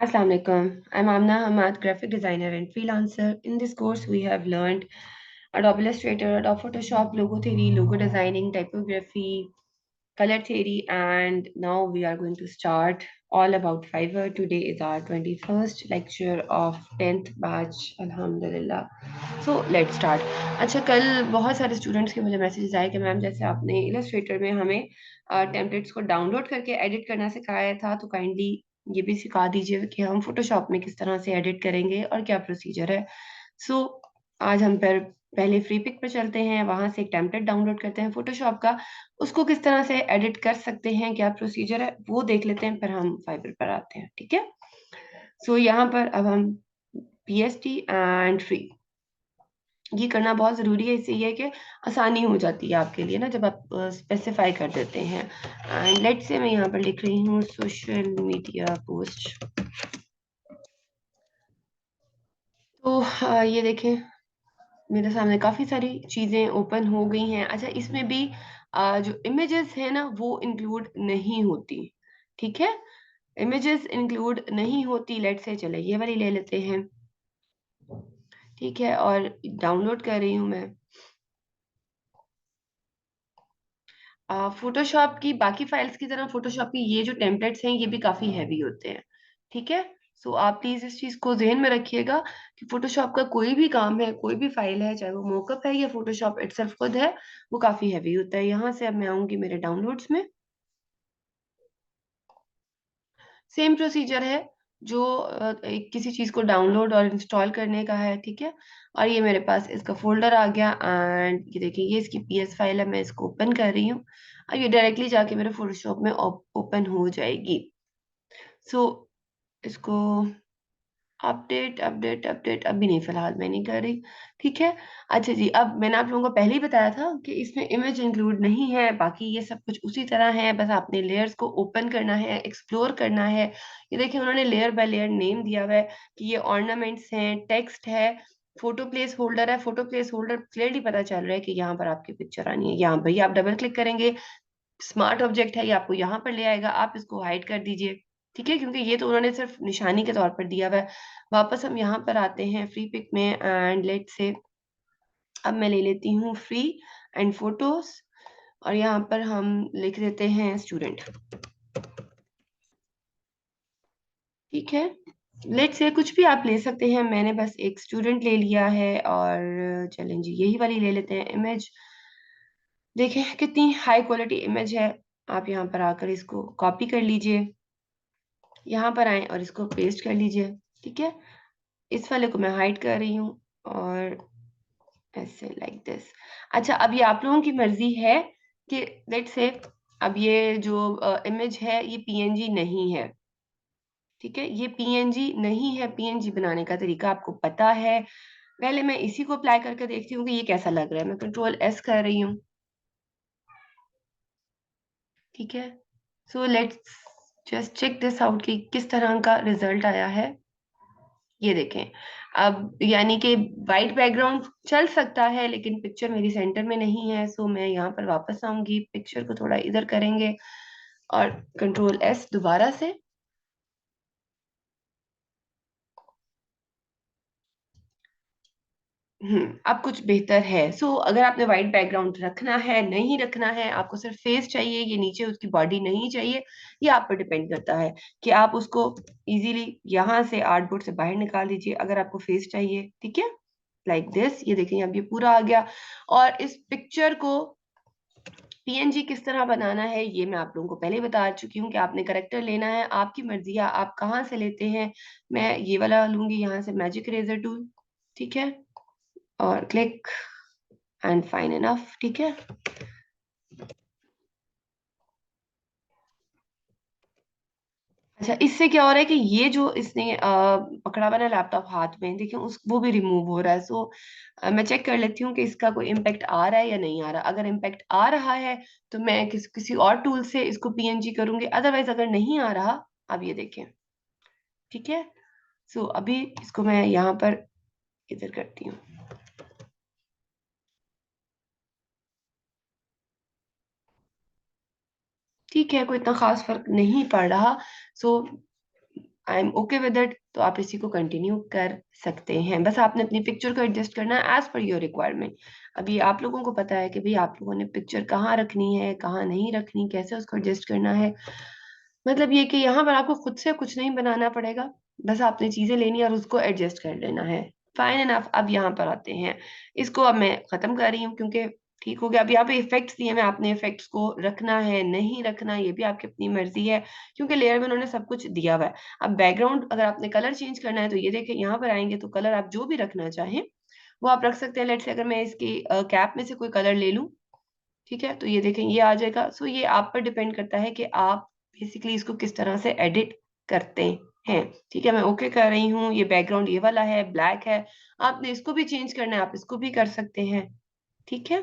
Assalamu alaikum. I'm Amna Hamad, graphic designer and freelancer. In this course, we have learned Adobe Illustrator, Adobe Photoshop, logo theory, logo designing, typography, color theory, and now we are going to start all about Fiverr. Today is our 21st lecture of 10th batch. Alhamdulillah. So let's start. अच्छा, कल बहुत सारे students के मुझे messages आए कि ma'am जैसे आपने इलस्ट्रेटर में हमें टेम्पलेट्स को डाउनलोड करके एडिट करना सिखाया था, तो काइंडली ये भी सिखा दीजिए कि हम फोटोशॉप में किस तरह से एडिट करेंगे और क्या प्रोसीजर है। सो आज हम पर पहले फ्री पिक पर चलते हैं, वहां से एक टेम्पलेट डाउनलोड करते हैं फोटोशॉप का, उसको किस तरह से एडिट कर सकते हैं, क्या प्रोसीजर है वो देख लेते हैं, फिर हम फाइबर पर आते हैं। ठीक है। सो यहाँ पर अब हम पीएसटी एंड फ्री ये करना बहुत ज़रूरी है। इससे ये है कि आसानी हो जाती है आपके लिए ना, जब आप स्पेसिफाई कर देते हैं। एंड लेट से मैं यहाँ पर लिख रही हूँ सोशल मीडिया पोस्ट। तो ये देखें मेरे सामने काफ़ी सारी चीज़ें ओपन हो गई हैं। अच्छा, इसमें भी जो इमेजेस है ना वो इंक्लूड नहीं होती। ठीक है, इमेजेस इंक्लूड नहीं होती। लेट से चले ये वाली ले लेते हैं। ठीक है, और डाउनलोड कर रही हूँ मैं। फोटोशॉप की बाकी फाइल्स की तरह फोटोशॉप की ये जो टेम्पलेट्स हैं ये भी काफी हैवी होते हैं। ठीक है। सो आप प्लीज इस चीज को जहन में रखिएगा कि फोटोशॉप का कोई भी काम है, कोई भी फाइल है, चाहे वो मोकअप है या फोटोशॉप इटसेल्फ खुद है, वो काफी हैवी होता है। यहाँ से अब मैं आऊंगी मेरे डाउनलोड्स में। सेम प्रोसीजर है जो किसी चीज को डाउनलोड और इंस्टॉल करने का है। ठीक है। और ये मेरे पास इसका फोल्डर आ गया एंड ये देखिए ये इसकी पीएस फाइल है, मैं इसको ओपन कर रही हूँ। अब ये डायरेक्टली जाके मेरे फोटोशॉप में ओपन हो जाएगी। सो इसको अपडेट अपडेट अपडेट अभी नहीं, फिलहाल मैं नहीं कर रही। ठीक है। अच्छा जी, अब मैंने आप लोगों को पहले ही बताया था कि इसमें इमेज इंक्लूड नहीं है, बाकी ये सब कुछ उसी तरह है, बस आपने लेयर्स को ओपन करना है, एक्सप्लोर करना है। ये देखिए उन्होंने लेयर बाय लेयर नेम दिया हुआ है कि ये ऑर्नामेंट्स हैं, टेक्स्ट है, फोटो प्लेस होल्डर है। फोटो प्लेस होल्डर क्लियरली पता चल रहा है कि यहाँ पर आपकी पिक्चर आनी है। यहाँ पर ही आप डबल क्लिक करेंगे, स्मार्ट ऑब्जेक्ट है ये आपको यहाँ पर ले आएगा, आप इसको हाइड कर दीजिए। ठीक है, क्योंकि ये तो उन्होंने सिर्फ निशानी के तौर पर दिया हुआ है। वापस हम यहाँ पर आते हैं फ्री पिक में एंड लेट से अब मैं ले लेती हूँ फ्री एंड फोटोज और यहाँ पर हम लिख देते हैं स्टूडेंट। ठीक है। लेट से कुछ भी आप ले सकते हैं, मैंने बस एक स्टूडेंट ले लिया है और चलें जी यही वाली ले लेते हैं इमेज। देखें कितनी हाई क्वालिटी इमेज है। आप यहाँ पर आकर इसको कॉपी कर लीजिए, यहाँ पर आए और इसको पेस्ट कर लीजिए। ठीक है। इस वाले को मैं हाइड कर रही हूँ और ऐसे लाइक दिस। अच्छा, अब ये आप लोगों की मर्जी है कि लेट्स से अब ये जो इमेज है ये पीएनजी नहीं है। ठीक है, ये पीएनजी नहीं है। पीएनजी बनाने का तरीका आपको पता है। पहले मैं इसी को अप्लाई करके देखती हूँ कि ये कैसा लग रहा है। मैं कंट्रोल एस कर रही हूँ। ठीक है। So let's just check this out कि किस तरह का रिजल्ट आया है। ये देखें, अब यानी कि वाइट बैकग्राउंड चल सकता है लेकिन पिक्चर मेरी सेंटर में नहीं है। सो मैं यहाँ पर वापस आऊंगी, पिक्चर को थोड़ा इधर करेंगे और कंट्रोल एस दोबारा से। अब कुछ बेहतर है। सो अगर आपने वाइट बैकग्राउंड रखना है, नहीं रखना है, आपको सिर्फ फेस चाहिए, ये नीचे उसकी बॉडी नहीं चाहिए, ये आप पर डिपेंड करता है कि आप उसको इजीली यहाँ से आर्टबोर्ड से बाहर निकाल दीजिए अगर आपको फेस चाहिए। ठीक है, लाइक दिस। ये देखिए अब ये पूरा आ गया। और इस पिक्चर को पीएनजी किस तरह बनाना है ये मैं आप लोगों को पहले ही बता चुकी हूँ कि आपने करेक्टर लेना है, आपकी मर्जी है आप कहाँ से लेते हैं। मैं ये वाला लूंगी यहाँ से, मैजिक इरेजर टूल। ठीक है, और क्लिक एंड फाइन इनफ। ठीक है। अच्छा, इससे क्या हो रहा है कि ये जो इसने पकड़ा हुआ ना लैपटॉप हाथ में, देखिए उस वो भी रिमूव हो रहा है। सो मैं चेक कर लेती हूँ कि इसका कोई इम्पेक्ट आ रहा है या नहीं आ रहा। अगर इम्पेक्ट आ रहा है तो मैं किसी और टूल से इसको पीएनजी करूंगी, अदरवाइज अगर नहीं आ रहा, अब ये देखें। ठीक है। सो अभी इसको मैं यहाँ पर इधर करती हूँ। ठीक है, कोई इतना खास फर्क नहीं पड़ रहा। So I am okay with it, तो आप इसी को कंटिन्यू कर सकते हैं। बस आपने अपनी पिक्चर को एडजस्ट करना है एज पर योर रिक्वायरमेंट। अभी आप लोगों को पता है कि भाई आप लोगों ने पिक्चर कहाँ रखनी है, कहाँ नहीं रखनी, कैसे उसको एडजस्ट करना है। मतलब ये कि यहाँ पर आपको खुद से कुछ नहीं बनाना पड़ेगा, बस आपने चीजें लेनी है और उसको एडजस्ट कर लेना है। Fine enough. अब यहाँ पर आते हैं, इसको अब मैं खत्म कर रही हूँ क्योंकि ठीक हो गया। अब यहाँ पे इफेक्ट्स दिए हैं, आपने इफेक्ट्स को रखना है नहीं रखना ये भी आपकी अपनी मर्जी है, क्योंकि लेयर में उन्होंने सब कुछ दिया हुआ है। अब बैकग्राउंड अगर आपने कलर चेंज करना है तो ये देखें, यहाँ पर आएंगे तो कलर आप जो भी रखना चाहें वो आप रख सकते हैं। लेट्स से अगर मैं इसकी कैप में से कोई कलर ले लूं, ठीक है, तो ये देखें ये आ जाएगा। सो ये आप पर डिपेंड करता है कि आप बेसिकली इसको किस तरह से एडिट करते हैं। ठीक है, मैं ओके कर रही हूँ। ये बैकग्राउंड ये वाला है, ब्लैक है, आपने इसको भी चेंज करना है, आप इसको भी कर सकते हैं। ठीक है,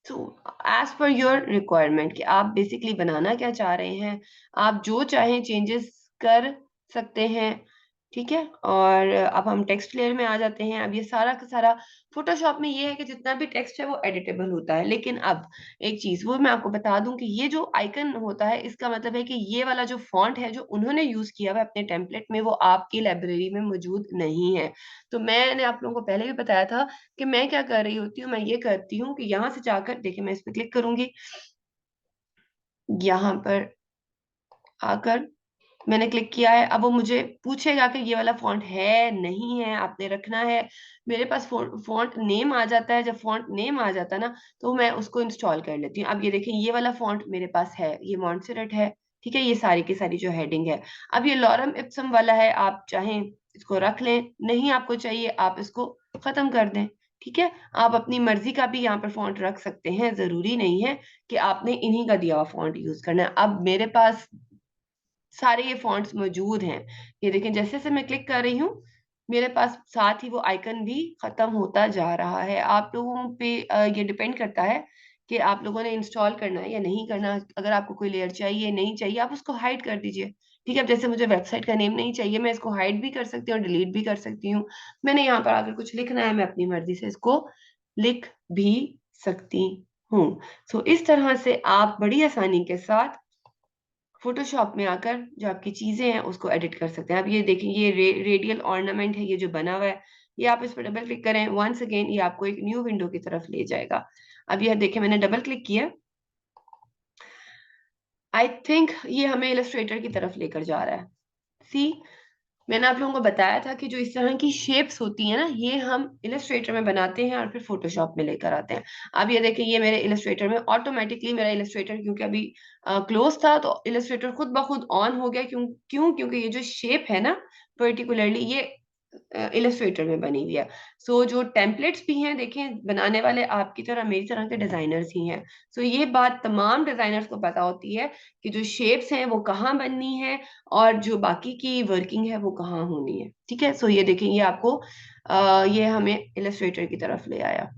तो एज पर योर रिक्वायरमेंट कि आप बेसिकली बनाना क्या चाह रहे हैं, आप जो चाहें चेंजेस कर सकते हैं। ठीक है, और अब हम टेक्स्ट लेयर में आ जाते हैं। अब ये सारा का सारा फोटोशॉप में ये है कि जितना भी टेक्स्ट है वो एडिटेबल होता है, लेकिन अब एक चीज वो मैं आपको बता दूं कि ये जो आइकन होता है इसका मतलब है कि ये वाला जो फॉन्ट है जो उन्होंने यूज किया हुआ है अपने टेम्पलेट में वो आपकी लाइब्रेरी में मौजूद नहीं है। तो मैंने आप लोगों को पहले भी बताया था कि मैं क्या कर रही होती हूँ, मैं ये करती हूँ कि यहाँ से जाकर देखिए, मैं इस पर क्लिक करूंगी, यहाँ पर आकर मैंने क्लिक किया है। अब वो मुझे पूछेगा कि ये वाला फॉन्ट है नहीं है, आपने रखना है। मेरे पास फॉन्ट नेम आ जाता है, जब फॉन्ट नेम आ जाता है ना तो मैं उसको इंस्टॉल कर लेती हूँ। अब ये देखें ये वाला फॉन्ट मेरे पास है, ये मॉन्सेरेट है। ठीक है, ये सारी की सारी जो हेडिंग है। अब ये लॉरम इप्सम वाला है, आप चाहें इसको रख लें, नहीं आपको चाहिए आप इसको खत्म कर दें। ठीक है, आप अपनी मर्जी का भी यहाँ पर फॉन्ट रख सकते हैं, जरूरी नहीं है कि आपने इन्हीं का दिया हुआ फॉन्ट यूज करना है। अब मेरे पास सारे ये फॉन्ट्स मौजूद हैं। ये देखें जैसे से मैं क्लिक कर रही हूँ मेरे पास साथ ही वो आइकन भी खत्म होता जा रहा है। आप लोगों पे ये डिपेंड करता है कि आप लोगों ने इंस्टॉल करना है या नहीं करना। अगर आपको कोई लेयर चाहिए नहीं चाहिए आप उसको हाइड कर दीजिए। ठीक है, अब जैसे मुझे वेबसाइट का नेम नहीं चाहिए, मैं इसको हाइड भी कर सकती हूँ और डिलीट भी कर सकती हूँ। मैंने यहाँ पर अगर कुछ लिखना है मैं अपनी मर्जी से इसको लिख भी सकती हूँ। सो इस तरह से आप बड़ी आसानी के साथ फोटोशॉप में आकर जो आपकी चीजें हैं उसको एडिट कर सकते हैं। अब ये देखें ये रेडियल ऑर्नामेंट है, ये जो बना हुआ है, ये आप इस पर डबल क्लिक करें वंस अगेन ये आपको एक न्यू विंडो की तरफ ले जाएगा। अब यह देखें मैंने डबल क्लिक किया, आई थिंक ये हमें इलस्ट्रेटर की तरफ लेकर जा रहा है। सी, मैंने आप लोगों को बताया था कि जो इस तरह की शेप्स होती हैं ना ये हम इलस्ट्रेटर में बनाते हैं और फिर फोटोशॉप में लेकर आते हैं। अब ये देखें ये मेरे इलस्ट्रेटर में ऑटोमेटिकली, मेरा इलस्ट्रेटर क्योंकि अभी क्लोज था तो इलस्ट्रेटर खुद ब खुद ऑन हो गया। क्योंकि ये जो शेप है ना पर्टिकुलरली ये इलस्ट्रेटर में बनी हुई है। सो जो टेम्पलेट्स भी हैं देखें बनाने वाले आपकी तरह मेरी तरह के डिजाइनर्स ही हैं। सो ये बात तमाम डिजाइनर्स को पता होती है कि जो शेप्स हैं वो कहाँ बननी है और जो बाकी की वर्किंग है वो कहाँ होनी है। ठीक है, सो ये देखें ये आपको ये हमें इलस्ट्रेटर की तरफ ले आया।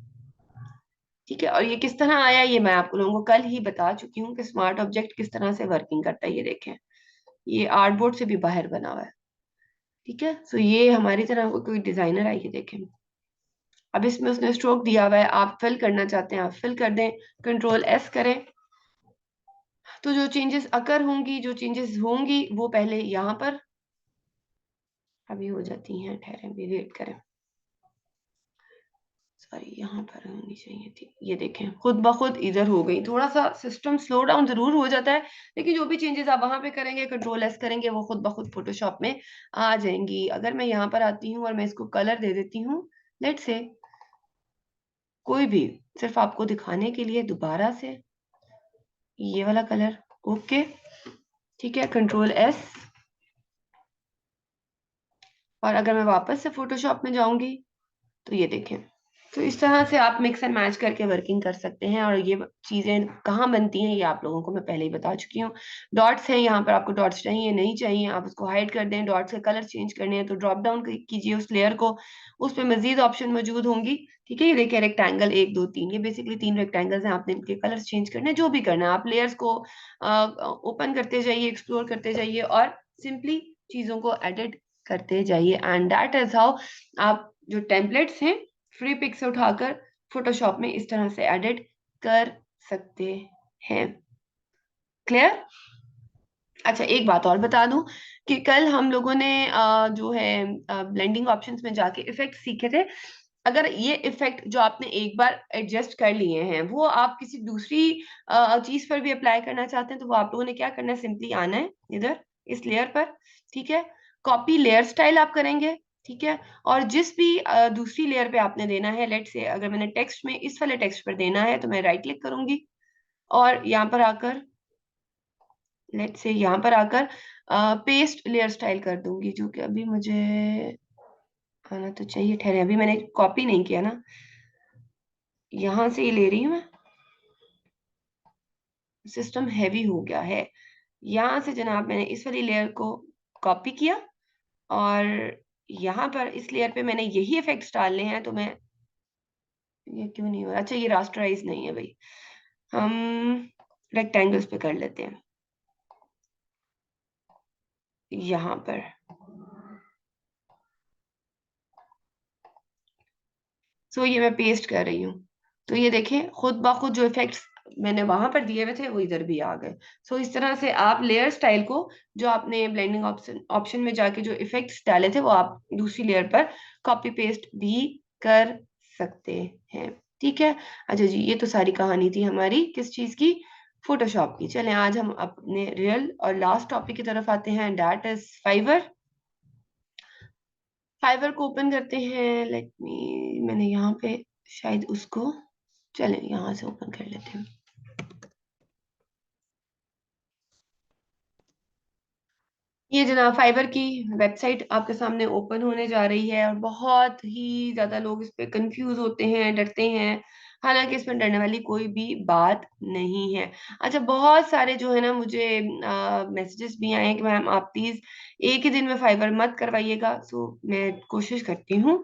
ठीक है, और ये किस तरह आया ये मैं आप लोगों को कल ही बता चुकी हूँ कि स्मार्ट ऑब्जेक्ट किस तरह से वर्किंग करता है। ये देखें ये आर्टबोर्ड से भी बाहर बना हुआ है। ठीक है, सो ये हमारी तरह कोई डिजाइनर है, ये देखें। अब इसमें उसने स्ट्रोक दिया हुआ है, आप फिल करना चाहते हैं आप फिल कर दें, कंट्रोल एस करें। तो जो चेंजेस अकर होंगी, जो चेंजेस होंगी वो पहले यहाँ पर अभी हो जाती हैं, ठहरें भी वेट करें, सॉरी यहाँ पर होनी चाहिए थी। ये देखें खुद ब खुद इधर हो गई, थोड़ा सा सिस्टम स्लो डाउन जरूर हो जाता है, लेकिन जो भी चेंजेस आप वहां पे करेंगे कंट्रोल एस करेंगे वो खुद ब खुद फोटोशॉप में आ जाएंगी। अगर मैं यहाँ पर आती हूँ और मैं इसको कलर दे देती हूँ, लेट से कोई भी, सिर्फ आपको दिखाने के लिए दोबारा से ये वाला कलर, ओके ठीक है, कंट्रोल एस। और अगर मैं वापस से फोटोशॉप में जाऊंगी तो ये देखें, तो इस तरह से आप मिक्स एंड मैच करके वर्किंग कर सकते हैं। और ये चीजें कहाँ बनती हैं ये आप लोगों को मैं पहले ही बता चुकी हूँ। डॉट्स हैं, यहाँ पर आपको डॉट्स चाहिए नहीं चाहिए आप उसको हाइड कर दें। डॉट्स के कलर चेंज करने हैं तो ड्रॉप डाउन कीजिए उस लेयर को, उस पर मजीद ऑप्शन मौजूद होंगी। ठीक है, ये देखिए रेक्टेंगल 1 2 3, ये बेसिकली 3 रेक्टेंगल्स हैं, आपने इनके कलर चेंज करने हैं। जो भी करना है आप लेयर्स को ओपन करते जाइए, एक्सप्लोर करते जाइए और सिंपली चीजों को एडिट करते जाइए। एंड दैट इज हाउ आप जो टेम्पलेट्स हैं फ्री पिक से उठाकर फोटोशॉप में इस तरह से एडिट कर सकते हैं। क्लियर? अच्छा, एक बात और बता दूं कि कल हम लोगों ने जो है ब्लेंडिंग ऑप्शंस में जाके इफेक्ट सीखे थे। अगर ये इफेक्ट जो आपने एक बार एडजस्ट कर लिए हैं वो आप किसी दूसरी चीज पर भी अप्लाई करना चाहते हैं, तो वो आप लोगों ने क्या करना है, सिंपली आना है इधर इस लेयर पर, ठीक है। कॉपी लेयर स्टाइल आप करेंगे, ठीक है। और जिस भी दूसरी लेयर पे आपने देना है, लेट से अगर मैंने टेक्स्ट में इस वाले टेक्स्ट पर देना है तो मैं राइट क्लिक करूंगी और यहाँ पर आकर, लेट से यहाँ पर आकर पेस्ट लेयर स्टाइल कर दूंगी, जो कि अभी मुझे आना तो चाहिए। ठहरे, अभी मैंने कॉपी नहीं किया ना, यहाँ से ही ले रही हूँ मैं, सिस्टम हैवी हो गया है। यहाँ से जनाब मैंने इस वाली लेयर को कॉपी किया और यहाँ पर इस लेयर पे मैंने यही इफेक्ट्स डालने हैं, तो मैं, ये क्यों नहीं हो रहा, अच्छा ये रास्टराइज नहीं है भाई, हम रेक्टेंगल्स पे कर लेते हैं यहाँ पर। सो ये मैं पेस्ट कर रही हूँ, तो ये देखें खुद ब खुद जो इफेक्ट्स मैंने वहां पर दिए हुए थे वो इधर भी आ गए। सो इस तरह से आप लेयर स्टाइल को, जो आपने ब्लेंडिंग ऑप्शन ऑप्शन में जाके जो इफेक्ट्स डाले थे वो आप दूसरी लेयर पर कॉपी पेस्ट भी कर सकते हैं, ठीक है। अच्छा जी, ये तो सारी कहानी थी हमारी किस चीज की, फोटोशॉप की। चलें आज हम अपने रियल और लास्ट टॉपिक की तरफ आते हैं, दैट इज फाइवर। फाइवर को ओपन करते हैं, लेट मी, मैंने यहाँ पे शायद उसको, चलें यहाँ से ओपन कर लेते हैं। ये जनाब फाइबर की वेबसाइट आपके सामने ओपन होने जा रही है और बहुत ही ज्यादा लोग इस पे कंफ्यूज होते हैं, डरते हैं। हालांकि इसमें डरने वाली कोई भी बात नहीं है। अच्छा, बहुत सारे जो है ना मुझे मैसेजेस भी आए हैं कि मैम आप प्लीज एक ही दिन में फाइबर मत करवाइएगा। सो मैं कोशिश करती हूँ।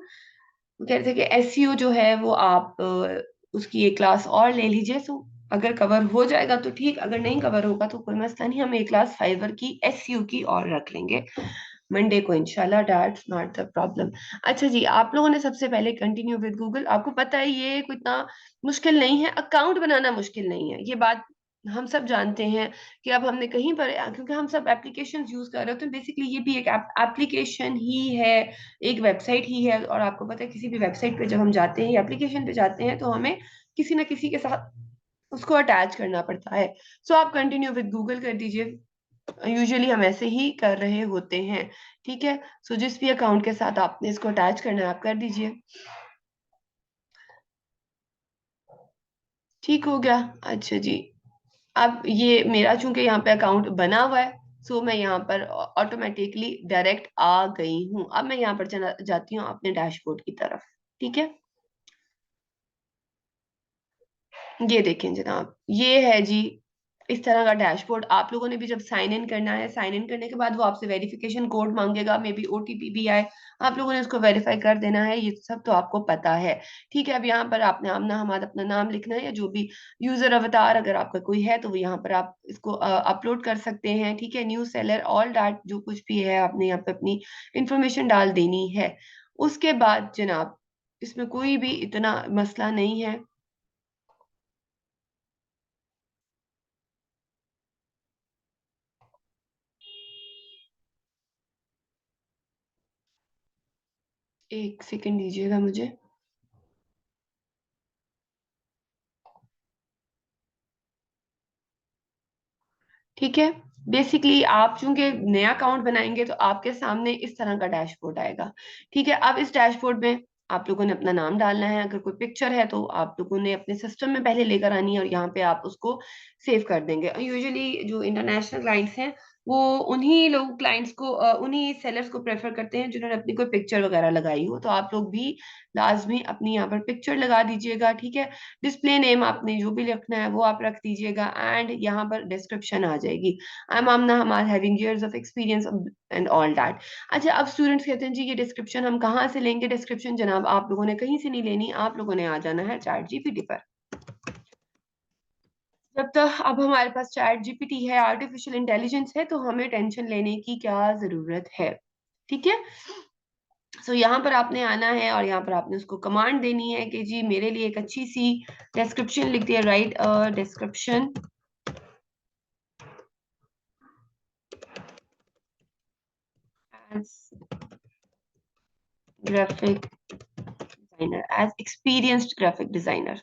वो कह रहे थे कि एसईओ जो है वो आप उसकी एक क्लास और ले लीजिए, सो अगर कवर हो जाएगा तो ठीक, अगर नहीं कवर होगा तो कोई मसला नहीं, हम एक क्लास फाइवर की एसईओ की और रख लेंगे मंडे को इंशाल्लाह, दैट्स नॉट द प्रॉब्लम। अच्छा जी, आप लोगों ने सबसे पहले कंटिन्यू विद गूगल, आपको पता है ये कोई इतना मुश्किल नहीं है, अकाउंट बनाना मुश्किल नहीं है, ये बात हम सब जानते हैं कि अब हमने कहीं पर, क्योंकि हम सब एप्लीकेशंस यूज कर रहे होते हैं, बेसिकली ये भी एक एप्लीकेशन ही है, एक वेबसाइट ही है। और आपको पता है किसी भी वेबसाइट पे जब हम जाते हैं या एप्लीकेशन पे जाते हैं तो हमें किसी ना किसी के साथ उसको अटैच करना पड़ता है। सो आप कंटिन्यू विद गूगल कर दीजिए, यूजुअली हम ऐसे ही कर रहे होते हैं, ठीक है। सो जिस भी अकाउंट के साथ आपने इसको अटैच करना है आप कर दीजिए, ठीक हो गया। अच्छा जी, अब ये मेरा चूंकि यहाँ पे अकाउंट बना हुआ है, सो मैं यहाँ पर ऑटोमेटिकली डायरेक्ट आ गई हूँ। अब मैं यहाँ पर जाती हूँ अपने डैशबोर्ड की तरफ, ठीक है। ये देखें जनाब, ये है जी इस तरह का डैशबोर्ड। आप लोगों ने भी जब साइन इन करना है, साइन इन करने के बाद वो आपसे वेरिफिकेशन कोड मांगेगा, मे बी ओटीपी भी आए, आप लोगों ने उसको वेरीफाई कर देना है, ये सब तो आपको पता है, ठीक है। अब यहाँ पर आपने आमना हमारा अपना नाम लिखना है, या जो भी यूजर अवतार अगर आपका कोई है तो वो यहाँ पर आप इसको अपलोड कर सकते हैं, ठीक है। न्यू सेलर ऑल डैट जो कुछ भी है आपने यहाँ पे अपनी इंफॉर्मेशन डाल देनी है। उसके बाद जनाब इसमें कोई भी इतना मसला नहीं है। एक सेकंड दीजिएगा मुझे, ठीक है। बेसिकली आप चूंकि नया अकाउंट बनाएंगे तो आपके सामने इस तरह का डैशबोर्ड आएगा, ठीक है। अब इस डैशबोर्ड में आप लोगों ने अपना नाम डालना है, अगर कोई पिक्चर है तो आप लोगों ने अपने सिस्टम में पहले लेकर आनी है और यहाँ पे आप उसको सेव कर देंगे। यूजुअली जो इंटरनेशनल क्लाइंट्स हैं वो उन्हीं लोग क्लाइंट्स को उन्हीं सेलर्स को प्रेफर करते हैं जिन्होंने अपनी कोई पिक्चर वगैरह लगाई हो, तो आप लोग भी लाजमी अपनी यहाँ पर पिक्चर लगा दीजिएगा, ठीक है। डिस्प्ले नेम आपने जो भी लिखना है वो आप रख दीजिएगा, एंड यहाँ पर डिस्क्रिप्शन आ जाएगी, आई एम आमना हमार having years of experience and all that. अच्छा, अब स्टूडेंट्स कहते हैं जी ये डिस्क्रिप्शन हम कहाँ से लेंगे? डिस्क्रिप्शन जनाब आप लोगों ने कहीं से नहीं लेनी, आप लोगों ने आ जाना है चैट जीपीटी पर। जब तक अब हमारे पास चैट जीपीटी है, आर्टिफिशियल इंटेलिजेंस है, तो हमें टेंशन लेने की क्या जरूरत है, ठीक है। सो यहाँ पर आपने आना है और यहाँ पर आपने उसको कमांड देनी है कि जी मेरे लिए एक अच्छी सी डिस्क्रिप्शन लिख दिया, right description as graphic designer, as experienced graphic designer.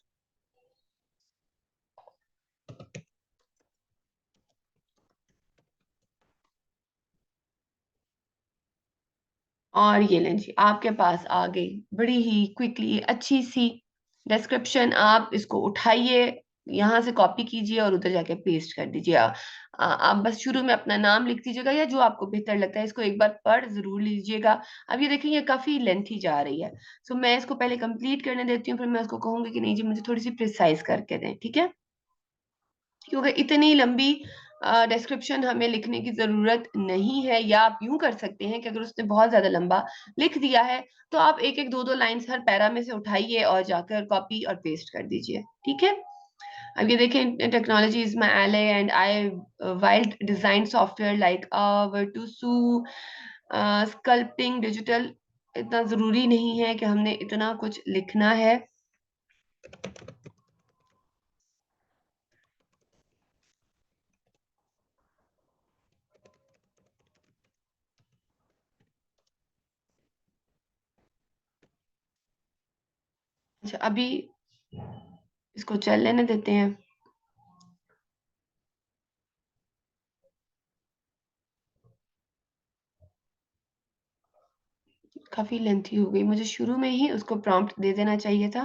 और ये लें जी, आपके पास आ गई बड़ी ही क्विकली अच्छी सी डिस्क्रिप्शन। आप इसको उठाइए, यहाँ से कॉपी कीजिए और उधर जाके पेस्ट कर दीजिए। आप बस शुरू में अपना नाम लिख दीजिएगा या जो आपको बेहतर लगता है, इसको एक बार पढ़ जरूर लीजिएगा। अब ये देखिए ये काफी लेंथी जा रही है, सो मैं इसको पहले कंप्लीट करने देती हूँ, फिर मैं उसको कहूंगी कि नहीं जी मुझे थोड़ी सी प्रिसाइज करके दें, ठीक है? क्योंकि इतनी लंबी डिस्क्रिप्शन हमें लिखने की जरूरत नहीं है। या आप यूं कर सकते हैं कि अगर उसने बहुत ज्यादा लंबा लिख दिया है तो आप एक एक दो दो लाइंस हर पैरा में से उठाइए और जाकर कॉपी और पेस्ट कर दीजिए, ठीक है? अब ये देखें, technology is my ally and I wild design software like virtuoso, sculpting, digital. इतना जरूरी नहीं है कि हमने इतना कुछ लिखना है। अच्छा, अभी इसको चल लेने देते हैं। काफी लेंथी हो गई, मुझे शुरू में ही उसको प्रॉम्प्ट दे देना चाहिए था।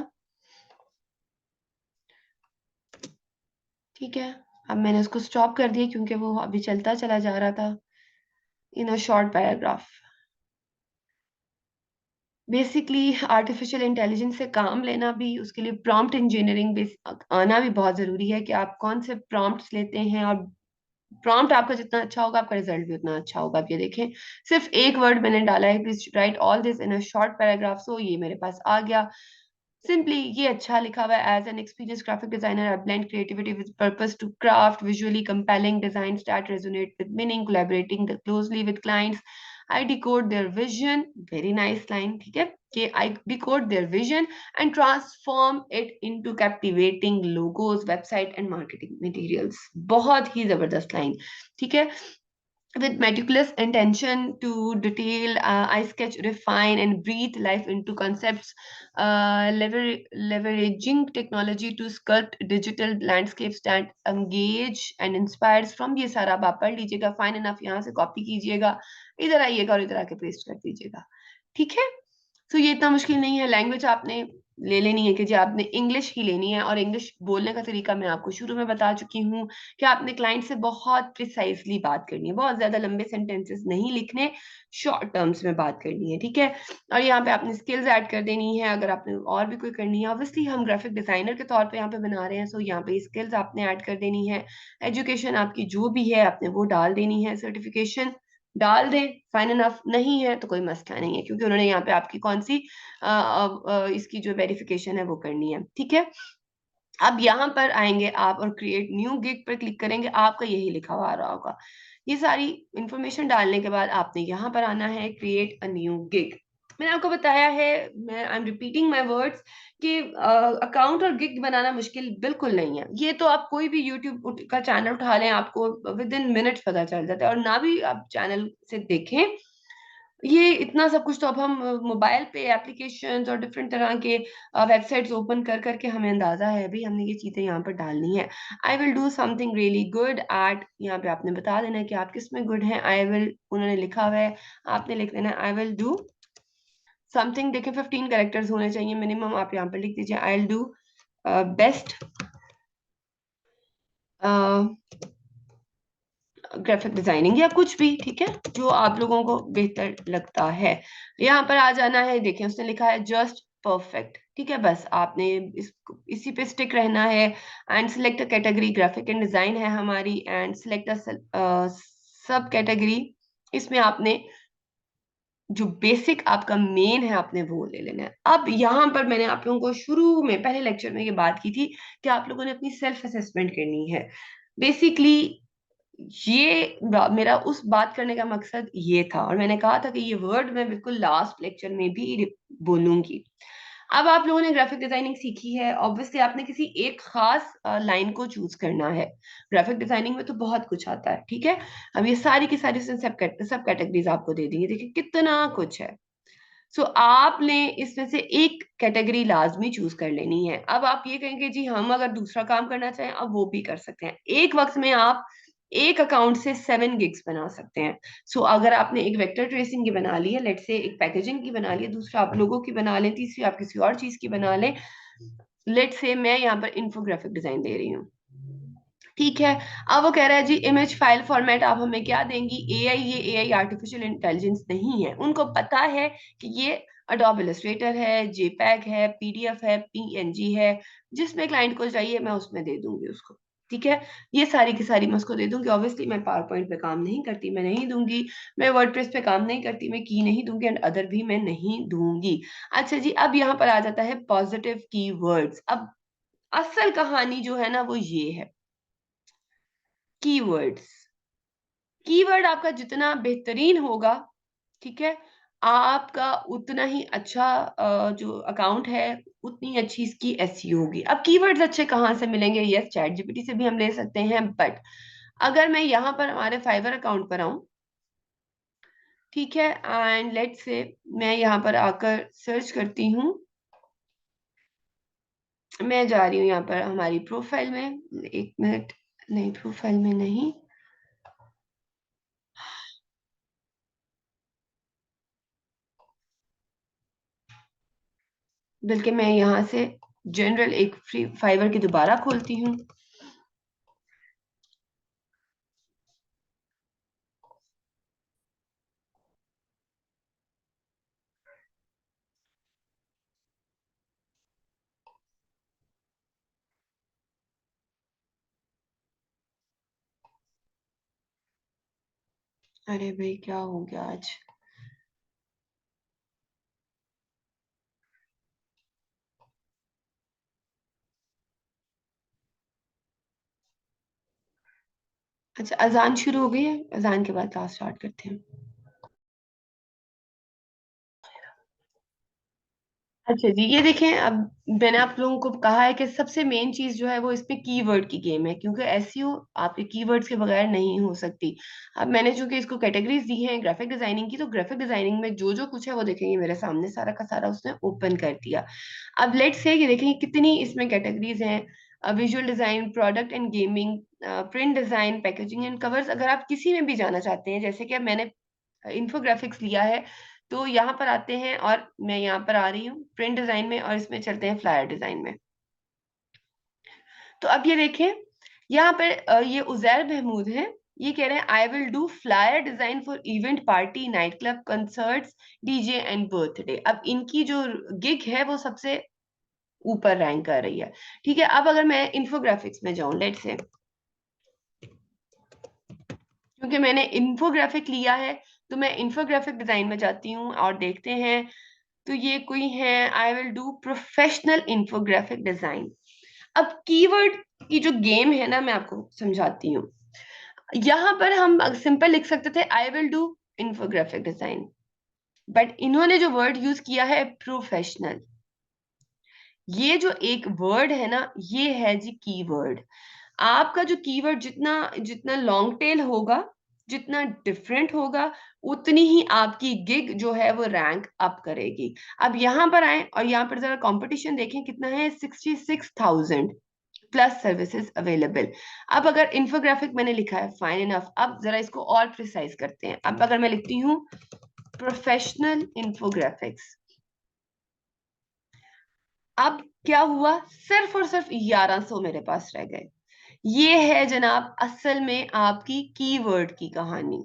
ठीक है, अब मैंने उसको स्टॉप कर दिया क्योंकि वो अभी चलता चला जा रहा था। In a short paragraph, basically artificial intelligence से काम लेना भी, उसके लिए प्रॉम्प्ट इंजीनियरिंग आना भी बहुत जरूरी है कि आप कौन से प्रॉम्प्ट्स लेते हैं, और प्रॉम्प्ट आपका जितना अच्छा होगा आपका रिजल्ट भी उतना अच्छा होगा। आप ये देखें, सिर्फ एक वर्ड मैंने डाला है, please write all this in a short paragraph. So ये मेरे पास आ गया सिंपली, ये अच्छा लिखा हुआ है। As an experience graphic designer I blend creativity with purpose to craft visually compelling designs that resonate with meaning, collaborating closely with clients. I decode their vision, very nice line, ठीक है? कि I decode their vision and transform it into captivating logos, website and marketing materials. बहुत ही जबरदस्त line, ठीक है? With meticulous attention to detail, I sketch, refine, and breathe life into concepts, leveraging technology to sculpt digital landscapes that engage and inspires. From ये सारा आप पढ़ लीजिएगा, फाइन इनफ, यहाँ से कॉपी कीजिएगा, इधर आइएगा और इधर आके पेस्ट कर दीजिएगा, ठीक है? तो ये इतना मुश्किल नहीं है। लैंग्वेज आपने ले लेनी है कि जी आपने इंग्लिश ही लेनी है, और इंग्लिश बोलने का तरीका मैं आपको शुरू में बता चुकी हूँ कि आपने क्लाइंट से बहुत प्रिसाइजली बात करनी है, बहुत ज्यादा लंबे सेंटेंसेस नहीं लिखने, शॉर्ट टर्म्स में बात करनी है, ठीक है? और यहाँ पे आपने स्किल्स ऐड कर देनी है, अगर आपने और भी कोई करनी है। ऑब्वियसली हम ग्राफिक डिजाइनर के तौर पे यहाँ पे बना रहे हैं, सो यहाँ पे स्किल्स आपने ऐड कर देनी है। एजुकेशन आपकी जो भी है आपने वो डाल देनी है, सर्टिफिकेशन डाल दें, फाइन इनफ। नहीं है तो कोई मसला नहीं है, क्योंकि उन्होंने यहाँ पे आपकी कौन सी इसकी जो वेरिफिकेशन है वो करनी है, ठीक है? अब यहाँ पर आएंगे आप और क्रिएट न्यू गिग पर क्लिक करेंगे, आपका यही लिखा हुआ आ रहा होगा। ये सारी इंफॉर्मेशन डालने के बाद आपने यहाँ पर आना है क्रिएट अ न्यू गिग। मैंने आपको बताया है, मैं I am repeating my words, कि अकाउंट और गिग बनाना मुश्किल बिल्कुल नहीं है। ये तो आप कोई भी यूट्यूब का चैनल उठा लें, आपको विद इन मिनट्स पता चल जाता है। और ना भी आप चैनल से देखें, ये इतना सब कुछ तो अब हम मोबाइल पे एप्लीकेशंस और डिफरेंट तरह के वेबसाइट्स ओपन कर करके हमें अंदाजा है भाई हमने ये चीजें यहाँ पर डालनी है। I will do something really good at, यहाँ पे आपने बता देना है कि आप किस में गुड हैं। आई विल, उन्होंने लिखा हुआ है, आपने लिख देना आई विल डू समथिंग। देखिए 15 कैरेक्टर्स होने चाहिए मिनिमम, आप यहाँ पर लिख दीजिए I will do best graphic designing या कुछ भी, ठीक है? जो आप लोगों को बेहतर लगता है। यहाँ पर आ जाना है, देखिए उसने लिखा है जस्ट परफेक्ट, ठीक है? बस आपने इसी पे स्टिक रहना है। And select a category, graphic and design है हमारी, एंड सिलेक्ट अ सब कैटेगरी। इसमें आपने जो बेसिक आपका मेन है आपने वो ले लेना है। अब यहाँ पर मैंने आप लोगों को शुरू में पहले लेक्चर में ये बात की थी कि आप लोगों ने अपनी सेल्फ असेसमेंट करनी है। बेसिकली ये मेरा उस बात करने का मकसद ये था, और मैंने कहा था कि ये वर्ड मैं बिल्कुल लास्ट लेक्चर में भी बोलूंगी। अब आप लोगों ने ग्राफिक डिजाइनिंग सीखी है, ऑब्वियसली आपने किसी एक खास लाइन को चूज करना है। ग्राफिक डिजाइनिंग में तो बहुत कुछ आता है, ठीक है। अब ये सारी की सारी सब कैटेगरीज आपको दे देंगे, देखिए कितना कुछ है। सो आपने इसमें से एक कैटेगरी लाजमी चूज कर लेनी है। अब आप ये कहेंगे जी हम अगर दूसरा काम करना चाहें, अब वो भी कर सकते हैं। एक वक्त में आप एक अकाउंट से 7 गिग्स बना सकते हैं। सो अगर आपने एक वेक्टर ट्रेसिंग की बना ली है, लेट से एक पैकेजिंग की बना ली है, दूसरा आप लोगों की बना लें, तीसरी आप किसी और चीज की बना लें, लेट से मैं यहाँ पर इंफोग्राफिक डिजाइन दे रही हूँ, ठीक है। अब वो कह रहा है जी इमेज फाइल फॉर्मेट आप हमें क्या देंगी। एआई, ये एआई आर्टिफिशियल इंटेलिजेंस नहीं है, उनको पता है कि ये अडोब इलस्ट्रेटर है, जेपैग है, पीडीएफ है, पीएनजी है, जिसमें क्लाइंट को चाहिए मैं उसमें दे दूंगी उसको, ठीक है। ये सारी की सारी मैं उसको दे दूंगी। ऑब्वियसली मैं पावर पॉइंट पे काम नहीं करती, मैं नहीं दूंगी। मैं वर्डप्रेस पे काम नहीं करती, मैं की नहीं दूंगी, एंड अदर भी मैं नहीं दूंगी। अच्छा जी, अब यहाँ पर आ जाता है पॉजिटिव कीवर्ड्स। अब असल कहानी जो है ना वो ये है, कीवर्ड्स। कीवर्ड आपका जितना बेहतरीन होगा, ठीक है, आपका उतना ही अच्छा जो अकाउंट है, उतनी अच्छी इसकी एसईओ होगी। अब कीवर्ड्स अच्छे कहाँ से मिलेंगे? यस, चैट जीपीटी से भी हम ले सकते हैं, बट अगर मैं यहाँ पर हमारे फाइवर अकाउंट पर आऊं, ठीक है, एंड लेट्स से मैं यहाँ पर आकर सर्च करती हूँ। मैं जा रही हूँ यहाँ पर हमारी प्रोफाइल में, एक मिनट, नहीं प्रोफाइल में नहीं, बल्कि मैं यहाँ से जनरल एक फ्री फाइवर की दोबारा खोलती हूँ। अरे भाई क्या हो गया आज? अच्छा, अजान शुरू हो गई है, अजान के बाद क्लास स्टार्ट करते हैं। अच्छा जी, ये देखें, अब मैंने आप लोगों को कहा है कि सबसे मेन चीज जो है वो इसमें कीवर्ड की गेम है, क्योंकि एसईओ आपके कीवर्ड्स के बगैर नहीं हो सकती। अब मैंने चूंकि इसको कैटेगरीज दी हैं ग्राफिक डिजाइनिंग की, तो ग्राफिक डिजाइनिंग में जो जो कुछ है वो देखेंगे मेरे सामने सारा का सारा उसने ओपन कर दिया। अब लेट्स से ये देखेंगे कितनी इसमें कैटेगरीज हैं। Visual design, product and gaming, print design, packaging and covers. अगर आप किसी में भी जाना चाहते हैं, जैसे कि अब मैंने इंफोग्राफिक्स लिया है, तो यहाँ पर आते हैं और मैं यहाँ पर आ रही हूँ प्रिंट डिजाइन में, और इसमें चलते हैं फ्लायर डिजाइन में। तो अब ये देखें, यहाँ पर ये उजैर महमूद है, ये कह रहे हैं I will do flyer design for event, party, night club, concerts, DJ and birthday. अब इनकी जो गिग है वो सबसे ऊपर रैंक कर रही है, ठीक है। अब अगर मैं इंफोग्राफिक्स में जाऊं, लेट से, क्योंकि मैंने इंफोग्राफिक लिया है, तो मैं इंफोग्राफिक डिजाइन में जाती हूँ और देखते हैं। तो ये कोई है, I will do professional infographic design. अब कीवर्ड की जो गेम है ना, मैं आपको समझाती हूँ। यहाँ पर हम सिंपल लिख सकते थे I will do infographic design, but इन्होंने जो वर्ड यूज किया है प्रोफेशनल, ये जो एक वर्ड है ना, ये है जी कीवर्ड। आपका जो कीवर्ड जितना जितना लॉन्ग टेल होगा, जितना डिफरेंट होगा, उतनी ही आपकी गिग जो है वो रैंक अप करेगी। अब यहाँ पर आए और यहाँ पर जरा कंपटीशन देखें कितना है, 66,000 प्लस सर्विसेज अवेलेबल। अब अगर इंफोग्राफिक मैंने लिखा है, फाइन इनफ। अब जरा इसको और प्रिसाइज करते हैं। अब अगर मैं लिखती हूँ प्रोफेशनल इंफोग्राफिक्स, अब क्या हुआ, सिर्फ और सिर्फ 1100 मेरे पास रह गए। ये है जनाब असल में आपकी कीवर्ड की कहानी।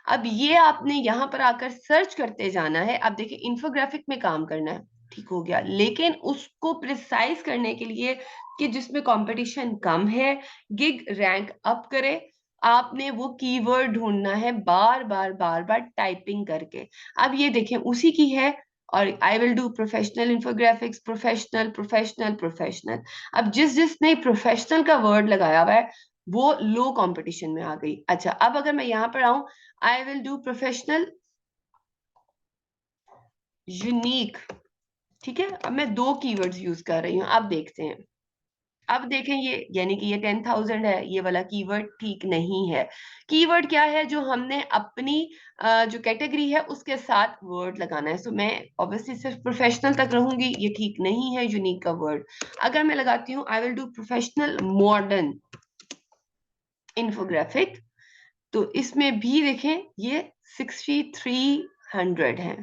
अब ये आपने यहाँ पर आकर सर्च करते जाना है। अब देखिए इंफोग्राफिक में काम करना है, ठीक हो गया, लेकिन उसको प्रिसाइज करने के लिए कि जिसमें कंपटीशन कम है, गिग रैंक अप करे, आपने वो कीवर्ड ढूंढना है बार बार बार बार टाइपिंग करके। अब ये देखें उसी की है, और I will do professional infographics, professional professional professional. अब जिस जिसने प्रोफेशनल का वर्ड लगाया हुआ है वो लो कंपटीशन में आ गई। अच्छा, अब अगर मैं यहाँ पर आऊं, I will do professional unique ठीक है, अब मैं दो कीवर्ड्स यूज कर रही हूँ, अब देखते हैं। अब देखें ये, यानी कि ये 10,000 है, ये वाला कीवर्ड ठीक नहीं है। कीवर्ड क्या है, जो हमने अपनी जो कैटेगरी है उसके साथ वर्ड लगाना है। सो मैं ऑब्वियसली सिर्फ प्रोफेशनल तक रहूंगी, ये ठीक नहीं है यूनिक का वर्ड। अगर मैं लगाती हूँ I will do professional modern infographic, तो इसमें भी देखें ये 6300 है।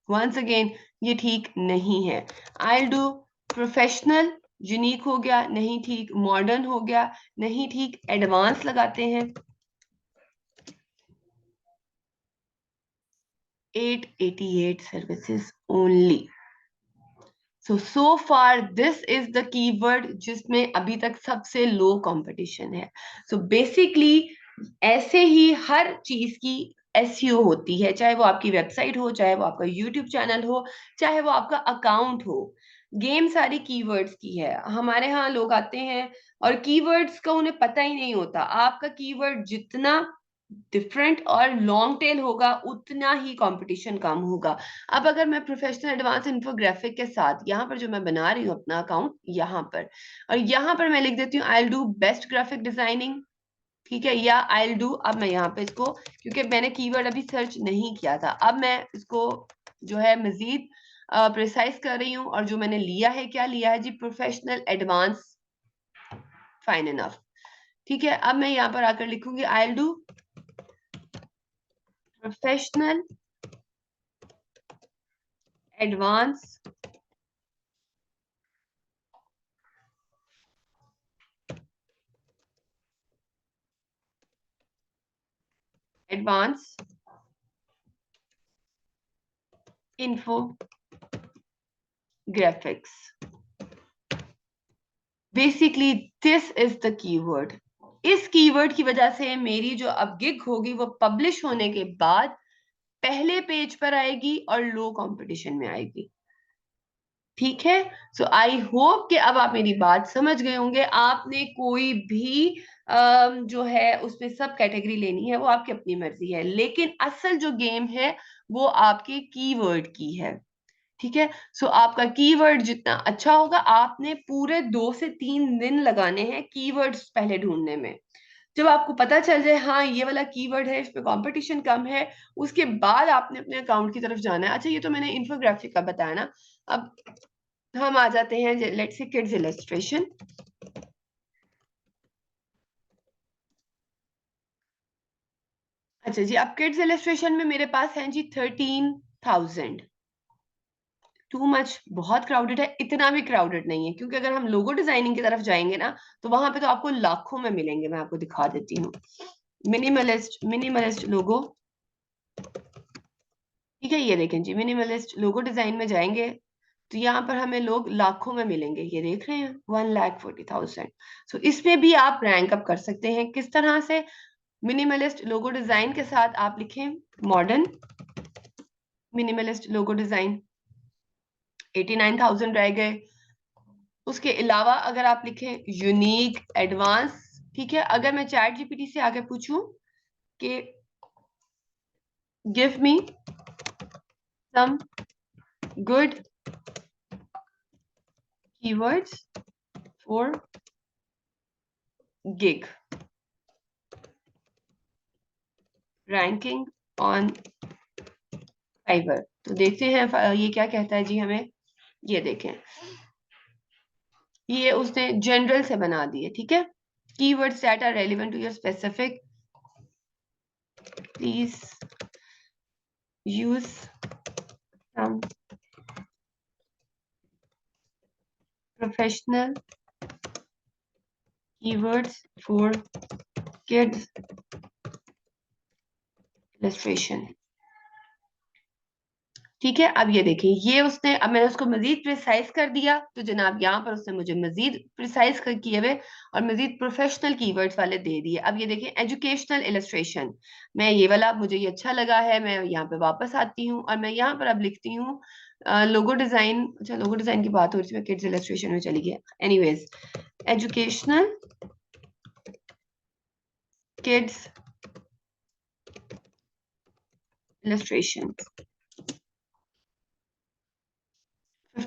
वंस अगेन ये ठीक नहीं है। आई डू प्रोफेशनल, यूनिक हो गया नहीं ठीक, मॉडर्न हो गया नहीं ठीक, एडवांस लगाते हैं 888 services only. So far this is the keyword जिसमें अभी तक सबसे लो कंपटीशन है। सो बेसिकली ऐसे ही हर चीज की एसईओ होती है, चाहे वो आपकी वेबसाइट हो, चाहे वो आपका यूट्यूब चैनल हो, चाहे वो आपका अकाउंट हो। गेम सारी कीवर्ड्स की है। हमारे यहाँ लोग आते हैं और कीवर्ड्स का उन्हें पता ही नहीं होता। आपका कीवर्ड जितना डिफरेंट और लॉन्ग टेल होगा उतना ही कंपटीशन कम होगा। अब अगर मैं प्रोफेशनल एडवांस इन्फोग्राफिक के साथ यहाँ पर जो मैं बना रही हूँ अपना अकाउंट यहाँ पर, और यहाँ पर मैं लिख देती हूँ I do best graphic designing, ठीक है, या आई डू, अब मैं यहाँ पे इसको, क्योंकि मैंने कीवर्ड अभी सर्च नहीं किया था, अब मैं इसको जो है मजीद प्रिसाइज कर रही हूँ, और जो मैंने लिया है, क्या लिया है जी, प्रोफेशनल एडवांस, फाइन इनफ। ठीक है, अब मैं यहाँ पर आकर लिखूंगी I do professional advance advance info graphics. Basically this is the keyword. इस कीवर्ड की वजह से मेरी जो अब गिग होगी वो पब्लिश होने के बाद पहले पेज पर आएगी और लो कंपटीशन में आएगी। ठीक है, सो आई होप कि अब आप मेरी बात समझ गए होंगे। आपने कोई भी जो है उसमें सब कैटेगरी लेनी है वो आपकी अपनी मर्जी है, लेकिन असल जो गेम है वो आपके कीवर्ड की है। ठीक है, सो आपका कीवर्ड जितना अच्छा होगा, आपने पूरे 2 से 3 दिन लगाने हैं कीवर्ड्स पहले ढूंढने में। जब आपको पता चल जाए हाँ ये वाला कीवर्ड है, इस पे कंपटीशन कम है, उसके बाद आपने अपने अकाउंट की तरफ जाना है। अच्छा, ये तो मैंने इन्फोग्राफिक का बताया ना। अब हम आ जाते हैं लेट्स से किड्स इलस्ट्रेशन। अच्छा जी, अब किड्स इलस्ट्रेशन में मेरे पास हैं जी 13,000। टू मच, बहुत क्राउडेड है, इतना भी क्राउडेड नहीं है, क्योंकि अगर हम लोगो डिजाइनिंग की तरफ जाएंगे ना तो वहां पे तो आपको लाखों में मिलेंगे। मैं आपको दिखा देती हूँ, मिनिमलिस्ट मिनिमलिस्ट लोगो। ठीक है, ये देखें जी, मिनिमलिस्ट लोगो डिजाइन में जाएंगे तो यहाँ पर हमें लोग लाखों में मिलेंगे। ये देख रहे हैं 1,40,000। सो इसमें भी आप रैंक अप कर सकते हैं। किस तरह से? मिनिमलिस्ट लोगो डिजाइन के साथ आप लिखें मॉडर्न मिनिमलिस्ट लोगो डिजाइन, 89,000 रह गए। उसके अलावा अगर आप लिखें यूनिक एडवांस, ठीक है, अगर मैं चैट जीपीटी से आगे पूछूं कि give me some good keywords for gig ranking on Fiverr, तो देखते हैं ये क्या कहता है जी हमें। ये देखें, ये उसने जनरल से बना दिए। ठीक है, keywords that are relevant to your specific, please use some professional keywords for kids illustration. ठीक है, अब ये देखिए, ये उसने, अब मैंने उसको मजीद प्रिसाइज कर दिया, तो जनाब यहाँ पर उसने मुझे मजीद प्रिसाइज कर किए हुए और मजीद प्रोफेशनल कीवर्ड्स वाले दे दिए। अब ये देखिए एजुकेशनल इलस्ट्रेशन, मैं ये वाला, मुझे ये अच्छा लगा है, मैं यहाँ पे वापस आती हूँ और मैं यहाँ पर अब लिखती हूँ लोगो डिजाइन। अच्छा, लोगो डिजाइन की बात हो रही थी, मैं किड्स इलस्ट्रेशन में चली गई। Anyways, educational kids illustration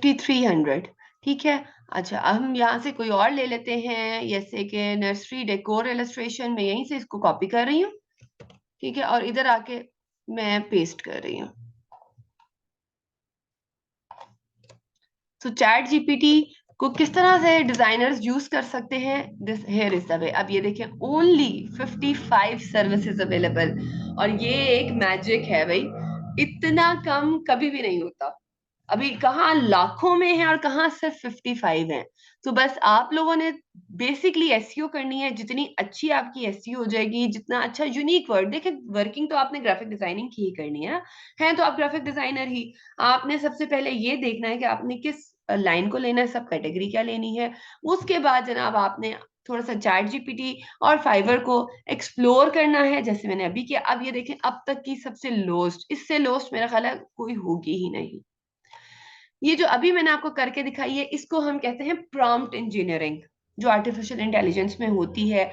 5300। ठीक है। अच्छा, अब हम यहाँ से कोई और ले लेते हैं, जैसे कि नर्सरी डेकोर इलस्ट्रेशन, मैं यहीं से इसको कॉपी कर रही हूँ। ठीक है, और इधर आके मैं पेस्ट कर रही हूँ। तो चैट जीपीटी को किस तरह से डिजाइनर्स यूज कर सकते हैं, this here is the way. अब ये देखें, ओनली 55 सर्विसेज अवेलेबल, और ये एक मैजिक है भाई, इतना कम कभी भी नहीं होता। अभी कहाँ लाखों में है और कहाँ सिर्फ 55 है। तो बस आप लोगों ने बेसिकली एसईओ करनी है, जितनी अच्छी आपकी एसईओ हो जाएगी, जितना अच्छा यूनिक वर्ड, देखिए वर्किंग तो आपने ग्राफिक डिजाइनिंग की ही करनी है तो आप ग्राफिक डिजाइनर ही। आपने सबसे पहले ये देखना है कि आपने किस लाइन को लेना है, सब कैटेगरी क्या लेनी है। उसके बाद जनाब आपने थोड़ा सा चैट जीपीटी और फाइवर को एक्सप्लोर करना है, जैसे मैंने अभी किया। अब ये देखें, अब तक की सबसे लोएस्ट, इससे लोएस्ट मेरा ख्याल है कोई होगी ही नहीं। ये जो अभी मैंने आपको करके दिखाई है, इसको हम कहते हैं प्रॉम्प्ट इंजीनियरिंग, जो आर्टिफिशियल इंटेलिजेंस में होती है।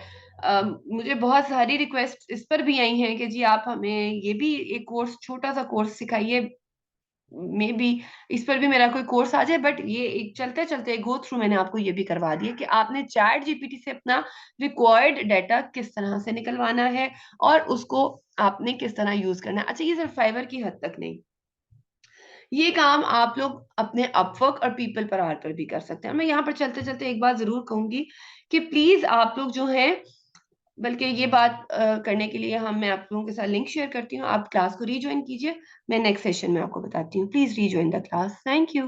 मुझे बहुत सारी रिक्वेस्ट इस पर भी आई हैं कि जी आप हमें ये भी एक कोर्स, छोटा सा कोर्स सिखाइए। मे बी इस पर भी मेरा कोई कोर्स आ जाए, बट ये एक चलते चलते गो थ्रू मैंने आपको ये भी करवा दिया कि आपने चैट जीपीटी से अपना रिक्वायर्ड डाटा किस तरह से निकलवाना है, और उसको आपने किस तरह यूज करना है। अच्छा, ये सिर्फ फाइवर की हद तक नहीं, ये काम आप लोग अपने अपवर्क और पीपल पर आर पर भी कर सकते हैं। मैं यहाँ पर चलते चलते एक बात जरूर कहूंगी कि प्लीज आप लोग जो हैं, बल्कि ये बात करने के लिए मैं आप लोगों के साथ लिंक शेयर करती हूँ, आप क्लास को रीज्वाइन कीजिए। मैं नेक्स्ट सेशन में आपको बताती हूँ, please rejoin the class. Thank you.